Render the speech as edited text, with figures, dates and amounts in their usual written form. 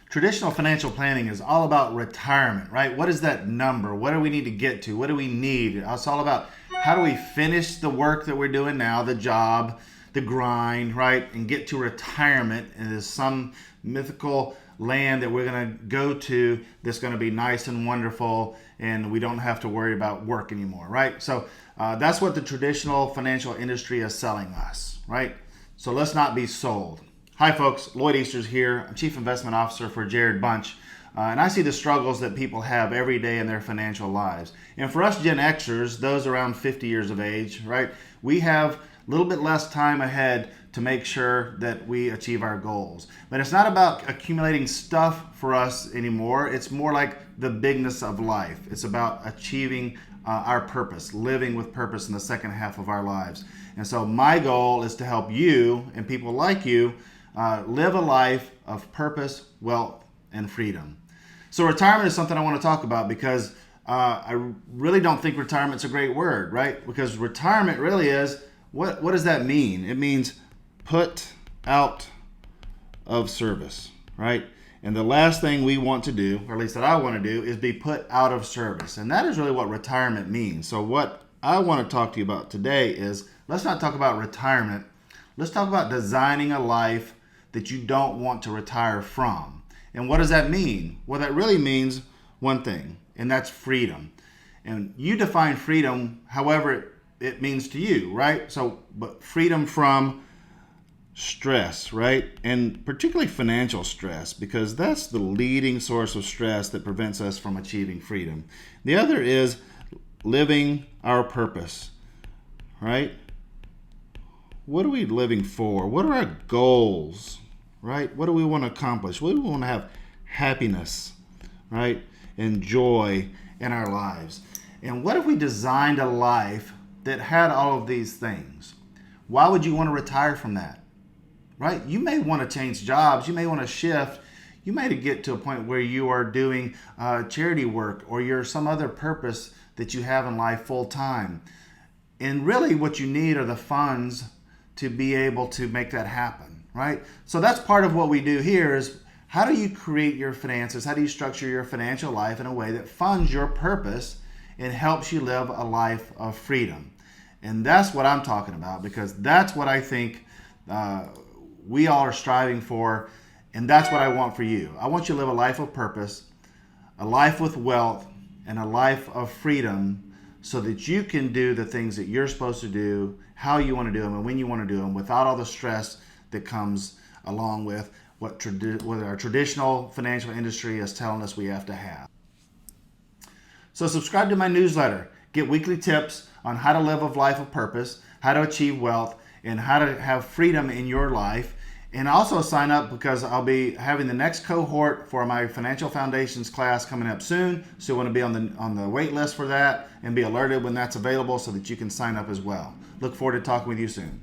Traditional financial planning is all about retirement, right? What is that number? What do we need to get to? What do we need? It's all about how do we finish the work that we're doing now, the job, the grind, right? And get to retirement. And there's some mythical land that we're going to go to that's going to be nice and wonderful, and we don't have to worry about work anymore, right? So that's what the traditional financial industry is selling us, right? So let's not be sold. Hi folks, Lloyd Easters here. I'm Chief Investment Officer for Jared Bunch. And I see the struggles that people have every day in their financial lives. And for us Gen Xers, those around 50 years of age, right, we have a little bit less time ahead to make sure that we achieve our goals. But it's not about accumulating stuff for us anymore. It's more like the bigness of life. It's about achieving our purpose, living with purpose in the second half of our lives. And so my goal is to help you and people like you live a life of purpose, wealth, and freedom. So retirement is something I want to talk about because I really don't think retirement's a great word, right? Because retirement really is, what does that mean? It means put out of service, right? And the last thing we want to do, or at least that I want to do, is be put out of service. And that is really what retirement means. So what I want to talk to you about today is, let's not talk about retirement. Let's talk about designing a life that you don't want to retire from. And what does that mean? Well, that really means one thing, and that's freedom. And you define freedom however it means to you, right? So, but freedom from stress, right? And particularly financial stress, because that's the leading source of stress that prevents us from achieving freedom. The other is living our purpose, right? What are we living for? What are our goals, right? What do we want to accomplish? What do we want to have happiness, right? And joy in our lives. And what if we designed a life that had all of these things? Why would you want to retire from that, right? You may want to change jobs. You may want to shift. You may get to a point where you are doing charity work or you're some other purpose that you have in life full time. And really what you need are the funds to be able to make that happen, right? So that's part of what we do here is, how do you create your finances? How do you structure your financial life in a way that funds your purpose and helps you live a life of freedom? And that's what I'm talking about, because that's what I think we all are striving for, and that's what I want for you. I want you to live a life of purpose, a life with wealth, and a life of freedom, so that you can do the things that you're supposed to do, how you want to do them, and when you want to do them, without all the stress that comes along with what our traditional financial industry is telling us we have to have. So subscribe to my newsletter. Get weekly tips on how to live a life of purpose, how to achieve wealth, and how to have freedom in your life. And also sign up, because I'll be having the next cohort for my Financial Foundations class coming up soon. So you want to be on the wait list for that and be alerted when that's available so that you can sign up as well. Look forward to talking with you soon.